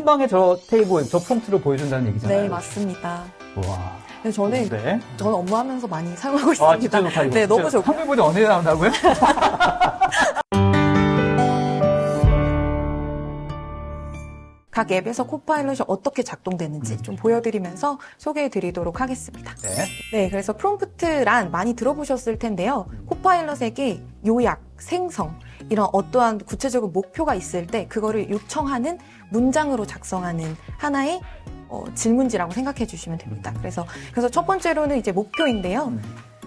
한 방에 저 테이블, 저 프롬프트를 보여준다는 얘기잖아요. 네, 맞습니다. 와. 근데 저는 네. 업무하면서 많이 사용하고 있습니다. 아, 진짜 좋다, 이거. 네, 너무 좋고. 한글보이 언제 나온다고요? 각 앱에서 코파일럿이 어떻게 작동되는지 좀 보여드리면서 소개해드리도록 하겠습니다. 네. 네, 그래서 프롬프트란 많이 들어보셨을 텐데요. 코파일럿에게 요약, 생성, 이런 어떠한 구체적인 목표가 있을 때 그거를 요청하는 문장으로 작성하는 하나의 질문지라고 생각해 주시면 됩니다. 그래서 첫 번째로는 이제 목표인데요.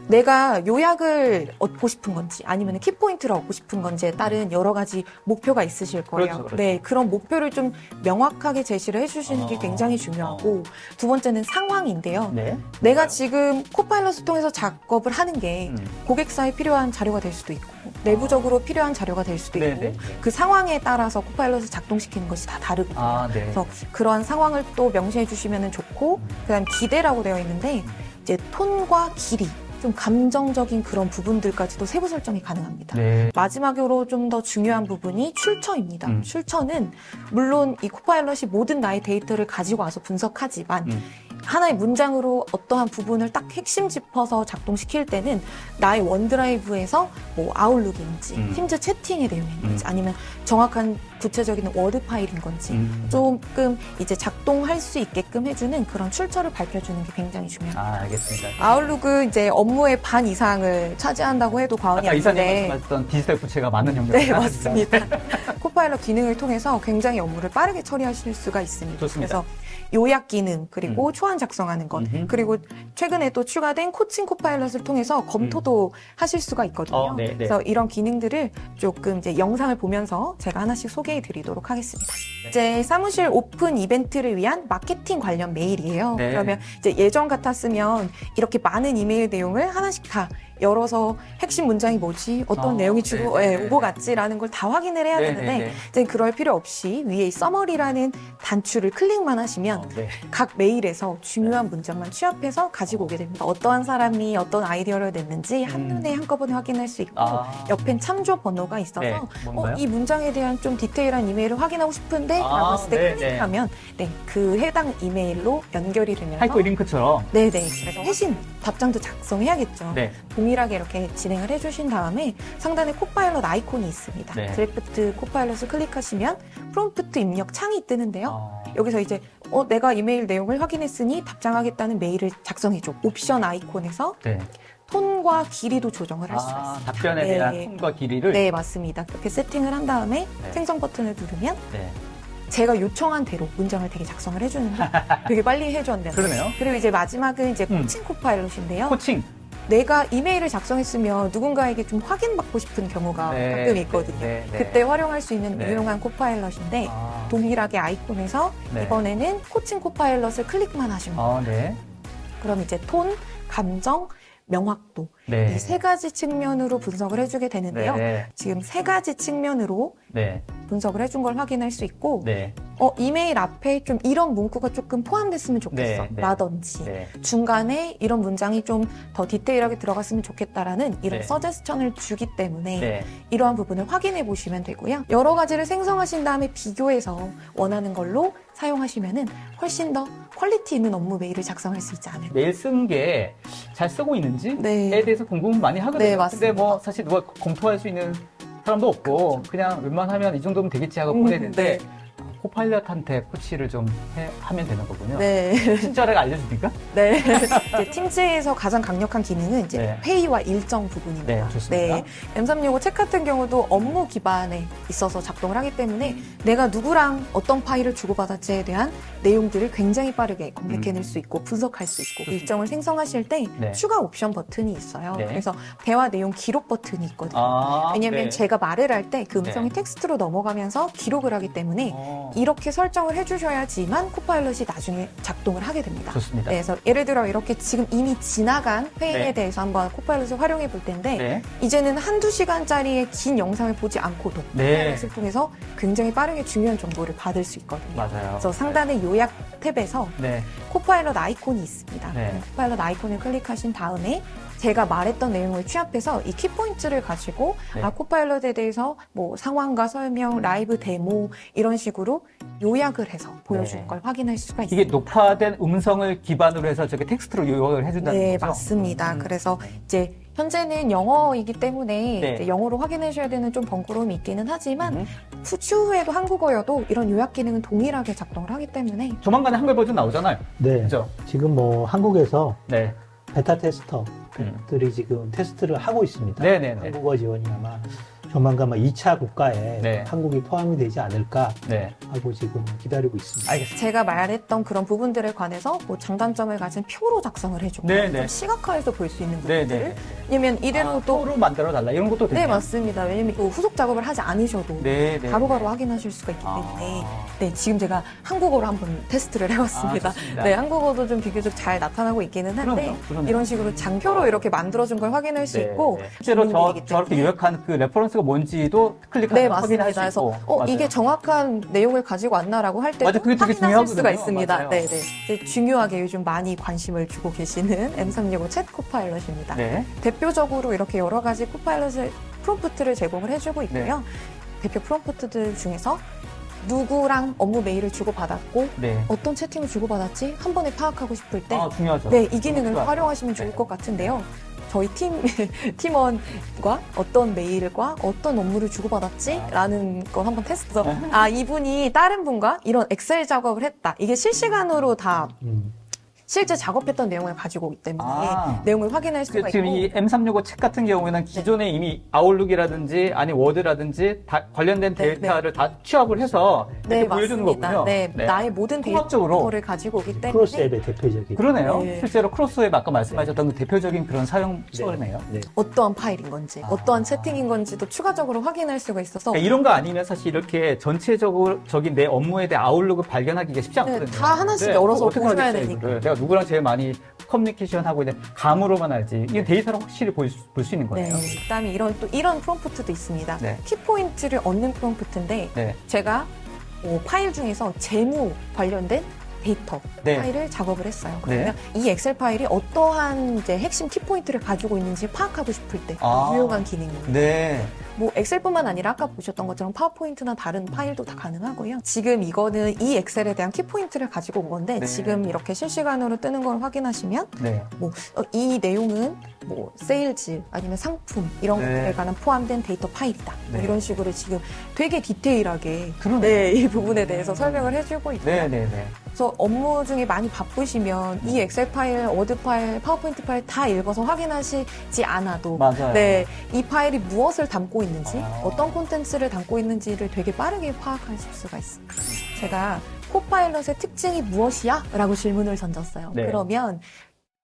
내가 요약을 얻고 싶은 건지 아니면 키포인트를 얻고 싶은 건지에 따른 여러 가지 목표가 있으실 거예요. 그렇죠, 그렇죠. 네, 그런 목표를 좀 명확하게 제시를 해주시는 게 굉장히 중요하고 두 번째는 상황인데요. 네. 내가 지금 코파일럿을 통해서 작업을 하는 게 고객사에 필요한 자료가 될 수도 있고 내부적으로 필요한 자료가 될 수도 있고 네. 그 상황에 따라서 코파일럿을 작동시키는 것이 다 다르거든요. 아, 네. 그래서 그러한 상황을 또 명시해 주시면 좋고 그다음 기대라고 되어 있는데 이제 톤과 길이 좀 감정적인 그런 부분들까지도 세부 설정이 가능합니다. 네. 마지막으로 좀 더 중요한 부분이 출처입니다. 출처는 물론 이 코파일럿이 모든 나의 데이터를 가지고 와서 분석하지만 하나의 문장으로 어떠한 부분을 딱 핵심 짚어서 작동시킬 때는 나의 원드라이브에서 뭐 아웃룩인지 팀즈 채팅의 내용인 건지 아니면 정확한 구체적인 워드 파일인 건지 조금 이제 작동할 수 있게끔 해주는 그런 출처를 밝혀주는 게 굉장히 중요합니다. 아, 알겠습니다. 아웃룩은 이제 업무의 반 이상을 차지한다고 해도 과언이 아까 이사님 아닌데 말씀하셨던 디지털 부채가 많은 영역을 네, 맞습니다. 코파일럿 기능을 통해서 굉장히 업무를 빠르게 처리하실 수가 있습니다. 좋습니다. 그래서 요약 기능, 그리고 초안 작성하는 것, 그리고 최근에 또 추가된 코칭 코파일럿을 통해서 검토도 하실 수가 있거든요. 네. 그래서 이런 기능들을 조금 이제 영상을 보면서 제가 하나씩 소개해 드리도록 하겠습니다. 네. 이제 사무실 오픈 이벤트를 위한 마케팅 관련 메일이에요. 네. 그러면 이제 예전 같았으면 이렇게 많은 이메일 내용을 하나씩 다 열어서 핵심 문장이 뭐지, 어떤 내용이 주고 오고 갔지라는 걸 다 확인을 해야 되는데 이제 그럴 필요 없이 위에 이 서머리라는 단추를 클릭만 하시면 각 메일에서 중요한 문장만 취합해서 가지고 오게 됩니다. 어떠한 사람이 어떤 아이디어를 냈는지 한눈에 한꺼번에 확인할 수 있고 옆엔 참조 번호가 있어서 이 문장에 대한 좀 디테일한 이메일을 확인하고 싶은데 라고 했을 때 클릭하면 그 해당 이메일로 연결이 되면서 하이퍼 링크처럼 그래서 회신 답장도 작성해야겠죠. 네. 동일하게 이렇게 진행을 해주신 다음에 상단에 코파일럿 아이콘이 있습니다. 네. 드래프트 코파일럿을 클릭하시면 프롬프트 입력 창이 뜨는데요. 여기서 이제 내가 이메일 내용을 확인했으니 답장하겠다는 메일을 작성해줘. 옵션 아이콘에서 톤과 길이도 조정을 할 수가 있습니다. 답변에 대한 톤과 길이를? 네, 맞습니다. 그렇게 세팅을 한 다음에 생성 버튼을 누르면 제가 요청한 대로 문장을 되게 작성을 해주는데 되게 빨리 해줬는데 그러네요. 그리고 이제 마지막은 이제 코칭 코파일럿인데요. 코칭. 내가 이메일을 작성했으면 누군가에게 좀 확인받고 싶은 경우가 가끔 있거든요. 그때 활용할 수 있는 유용한 코파일럿인데 동일하게 아이콘에서 이번에는 코칭 코파일럿을 클릭만 하시면 됩니다. 그럼 이제 톤, 감정, 명확도 이 세 가지 측면으로 분석을 해주게 되는데요. 지금 세 가지 측면으로 분석을 해준 걸 확인할 수 있고 이메일 앞에 좀 이런 문구가 조금 포함됐으면 좋겠어 라든지 중간에 이런 문장이 좀 더 디테일하게 들어갔으면 좋겠다라는 이런 서제스천을 주기 때문에 이러한 부분을 확인해 보시면 되고요. 여러 가지를 생성하신 다음에 비교해서 원하는 걸로 사용하시면은 훨씬 더 퀄리티 있는 업무 메일을 작성할 수 있지 않을까. 메일 쓴 게 잘 쓰고 있는지에 대해서 궁금 많이 하거든요. 네, 맞습니다. 근데 뭐 사실 누가 검토할 수 있는 사람도 없고 그냥 웬만하면 이 정도면 되겠지 하고 보내는데 코파일럿한테 코치를 좀 하면 되는 거군요. 친절하게 알려줍니까? 이제 팀즈에서 가장 강력한 기능은 이제 회의와 일정 부분입니다. 좋습니다. M365 책 같은 경우도 업무 기반에 있어서 작동을 하기 때문에 내가 누구랑 어떤 파일을 주고받았지에 대한 내용들을 굉장히 빠르게 검색해낼 수 있고 분석할 수 있고 일정을 생성하실 때 추가 옵션 버튼이 있어요. 그래서 대화 내용 기록 버튼이 있거든요. 왜냐하면 제가 말을 할 때 그 음성이 텍스트로 넘어가면서 기록을 하기 때문에 이렇게 설정을 해주셔야지만 코파일럿이 나중에 작동을 하게 됩니다. 좋습니다. 그래서 예를 들어 이렇게 지금 이미 지나간 회의에 대해서 한번 코파일럿을 활용해 볼 텐데 이제는 한두 시간짜리의 긴 영상을 보지 않고도 코파일럿을 통해서 굉장히 빠르게 중요한 정보를 받을 수 있거든요. 그래서 상단의 요약 탭에서 코파일럿 아이콘이 있습니다. 코파일럿 아이콘을 클릭하신 다음에 제가 말했던 내용을 취합해서 이 키포인트를 가지고 네. 코파일럿에 대해서 뭐 상황과 설명, 라이브 데모 이런 식으로 요약을 해서 보여주는 네. 걸 확인할 수가 있습니다. 이게 녹화된 음성을 기반으로 해서 저게 텍스트로 요약을 해준다는 네, 거죠? 맞습니다. 그래서 이제 현재는 영어이기 때문에 네. 이제 영어로 확인하셔야 되는 좀 번거로움이 있기는 하지만 추후에도 한국어여도 이런 요약 기능은 동일하게 작동을 하기 때문에 조만간에 한글 버전 나오잖아요. 네. 그죠? 지금 뭐 한국에서 네. 베타 테스터들이 지금 테스트를 하고 있습니다. 네네네. 한국어 지원이 아마 조만간 2차 국가에 네. 한국이 포함이 되지 않을까 네. 하고 지금 기다리고 있습니다. 알겠습니다. 제가 말했던 그런 부분들에 관해서 뭐 장단점을 가진 표로 작성을 해주고 네네. 좀 시각화해서 볼 수 있는 네네. 부분들을 왜냐면 이대로 또 표로 만들어 달라 이런 것도 되네요. 네, 맞습니다. 왜냐면 또 후속 작업을 하지 않으셔도 네네. 바로바로 확인하실 수가 있기 때문에 네, 지금 제가 한국어로 한번 테스트를 해봤습니다. 좋습니다. 네, 한국어도 좀 비교적 잘 나타나고 있기는 한데 그럼요. 이런 식으로 장표로 이렇게 만들어준 걸 확인할 수 네. 있고 실제로 주민들이기 저렇게 때문에. 요약한 그 레퍼런스가 뭔지도 클릭하면 네, 확인할 맞습니다. 수 그래서 있고. 맞아요. 이게 정확한 내용을 가지고 왔나라고 할 때도 맞아, 그게 되게 확인하실 수가 중요하거든요. 있습니다. 맞아요. 네, 네. 이제 중요하게 요즘 많이 관심을 주고 계시는 M365 챗 코파일럿입니다. 네. 대표적으로 이렇게 여러 가지 코파일럿을 프롬프트를 제공을 해주고 있고요. 네. 대표 프롬프트들 중에서 누구랑 업무 메일을 주고받았고 네. 어떤 채팅을 주고받았지 한 번에 파악하고 싶을 때 중요하죠. 네, 이 기능을 좋아요. 활용하시면 좋을 것 같은데요. 저희 팀원과 어떤 메일과 어떤 업무를 주고받았지? 라는 걸 한번 테스트. 이분이 다른 분과 이런 엑셀 작업을 했다. 이게 실시간으로 다 실제 작업했던 내용을 가지고 오기 때문에 내용을 확인할 수가 지금 있고 이 M365 책 같은 경우에는 기존에 이미 아웃룩이라든지 아니 워드라든지 다 관련된 데이터를 다 취합을 해서 이렇게 보여주는 맞습니다. 거군요. 네, 나의 모든 통합적으로. 데이터를 가지고 오기 때문에 크로스 앱의 대표적인. 그러네요. 네. 실제로 크로스웹 아까 말씀하셨던 그 대표적인 그런 사용 수어네요. 네. 어떠한 파일인 건지, 어떠한 채팅인 건지도 추가적으로 확인할 수가 있어서 그러니까 이런 거 아니면 사실 이렇게 전체적인 내 업무에 대해 아웃룩을 발견하기가 쉽지 않거든요. 다 하나씩 네, 열어서 어떻게 보셔야 하겠어요, 되니까. 이거를. 내가 누구랑 제일 많이 커뮤니케이션 하고 있는 감으로만 알지. 이게 데이터로 확실히 볼 수 있는 거예요. 네, 그다음에 이런 프롬프트도 있습니다. 네. 키포인트를 얻는 프롬프트인데 네. 제가 파일 중에서 재무 관련된 데이터 네. 파일을 작업을 했어요. 그러면 이 엑셀 파일이 어떠한 이제 핵심 키포인트를 가지고 있는지 파악하고 싶을 때 유용한 기능입니다. 네. 뭐 엑셀뿐만 아니라 아까 보셨던 것처럼 파워포인트나 다른 파일도 다 가능하고요. 지금 이거는 이 엑셀에 대한 키포인트를 가지고 온 건데 네. 지금 이렇게 실시간으로 뜨는 걸 확인하시면 네. 이 내용은 뭐 세일즈 아니면 상품 이런 네. 것들에 관한 포함된 데이터 파일이다. 뭐 네. 이런 식으로 지금 되게 디테일하게 그러네요. 이 부분에 대해서 설명을 해주고 있고요. 네네네. 그래서 업무 중에 많이 바쁘시면 이 엑셀 파일, 워드 파일, 파워포인트 파일 다 읽어서 확인하시지 않아도 맞아요. 네, 이 파일이 무엇을 담고 있는지 어떤 콘텐츠를 담고 있는지를 되게 빠르게 파악하실 수가 있습니다. 제가 코파일럿의 특징이 무엇이야? 라고 질문을 던졌어요. 네. 그러면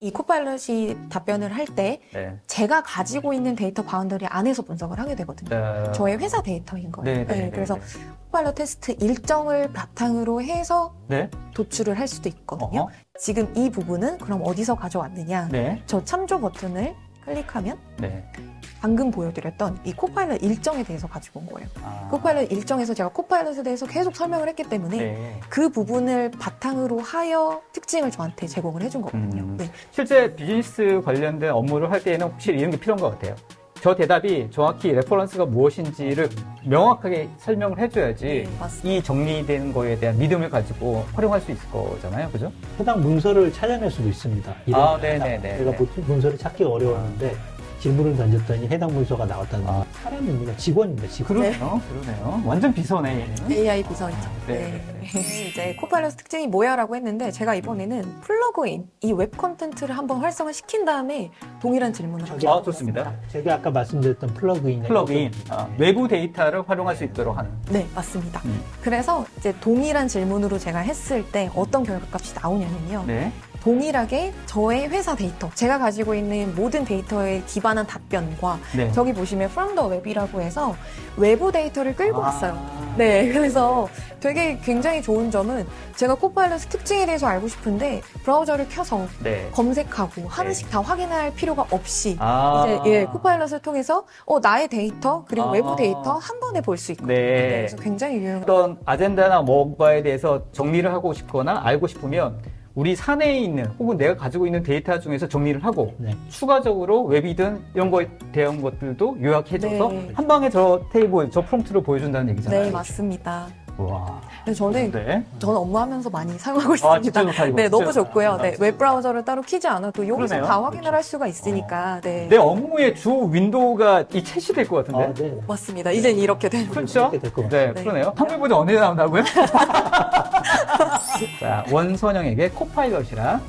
이 코파일럿이 답변을 할 때 네. 제가 가지고 있는 데이터 바운더리 안에서 분석을 하게 되거든요. 저의 회사 데이터인 거예요. 그래서 코파일럿 테스트 일정을 바탕으로 해서 네. 도출을 할 수도 있거든요. 지금 이 부분은 그럼 어디서 가져왔느냐? 네. 저 참조 버튼을 클릭하면 네. 방금 보여드렸던 이 코파일럿 일정에 대해서 가지고 온 거예요. 코파일럿 일정에서 제가 코파일럿에 대해서 계속 설명을 했기 때문에 네. 그 부분을 바탕으로 하여 특징을 저한테 제공을 해준 거거든요. 네. 실제 비즈니스 관련된 업무를 할 때에는 확실히 이런 게 필요한 것 같아요. 저 대답이 정확히 레퍼런스가 무엇인지를 명확하게 설명을 해줘야지 이 정리된 거에 대한 믿음을 가지고 활용할 수 있을 거잖아요. 그죠? 해당 문서를 찾아낼 수도 있습니다. 네네네. 제가 보통 문서를 찾기 어려웠는데 질문을 던졌더니 해당 문서가 나왔다는 사람입니다. 직원입니다. 직원. 그러네요. 완전 비서네. AI 비서이죠. 네. 이제 코파일럿 특징이 뭐야라고 했는데 제가 이번에는 플러그인 이 웹 콘텐츠를 한번 활성화 시킨 다음에 동일한 질문을 하죠. 좋습니다. 제가 아까 말씀드렸던 플러그인. 외부 데이터를 활용할 수 있도록 하는. 네, 맞습니다. 그래서 이제 동일한 질문으로 제가 했을 때 어떤 결과값이 나오냐면요. 네. 동일하게 저의 회사 데이터, 제가 가지고 있는 모든 데이터에 기반한 답변과 저기 보시면 from the web이라고 해서 외부 데이터를 끌고 왔어요. 네, 그래서 되게 굉장히 좋은 점은 제가 코파일럿 특징에 대해서 알고 싶은데 브라우저를 켜서 검색하고 하나씩 다 확인할 필요가 없이 이제 코파일럿을 통해서 나의 데이터 그리고 외부 데이터 한 번에 볼 수 있거든요. 그래서 굉장히 유용한 어떤 아젠다나 뭔가에 대해서 정리를 하고 싶거나 알고 싶으면 우리 사내에 있는 혹은 내가 가지고 있는 데이터 중에서 정리를 하고 네. 추가적으로 웹이든 이런 거에 대한 것들도 요약해줘서 네. 한 방에 저 테이블, 저 프롬프트를 보여준다는 얘기잖아요. 네, 맞습니다. 와. 저는 업무하면서 많이 사용하고 진짜 있습니다. 좋다, 이거. 네, 진짜 너무 좋고요. 좋다. 네, 웹 브라우저를 따로 키지 않아도 여기서 그러네요. 다 확인을 할 수가 있으니까. 네. 내 업무의 주 윈도우가 이 챗이 될 것 같은데. 아, 네. 맞습니다. 이젠 이렇게 되는 그렇죠? 그렇게 될것 같아요. 네, 그러네요. 한글 버전 언제 나온다고요? 자, 원선영에게 코파일럿이랑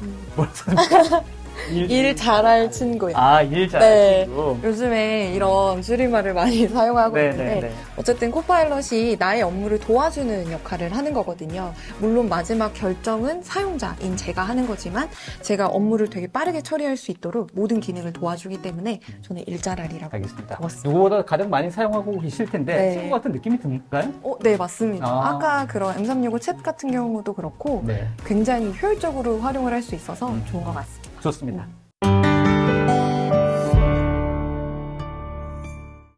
일 잘할 친구요. 일 잘할 네. 친구. 요즘에 이런 줄임말을 많이 사용하고 네, 있는데 네, 네. 어쨌든 코파일럿이 나의 업무를 도와주는 역할을 하는 거거든요. 물론 마지막 결정은 사용자인 제가 하는 거지만 제가 업무를 되게 빠르게 처리할 수 있도록 모든 기능을 도와주기 때문에 저는 일자랄이라고 알겠습니다. 적었습니다. 누구보다 가장 많이 사용하고 계실 텐데 네. 친구 같은 느낌이 든가요? 네, 맞습니다. 아. 아까 그런 M365 챗 같은 경우도 그렇고 네. 굉장히 효율적으로 활용을 할 수 있어서 좋은 것 같습니다. 좋습니다.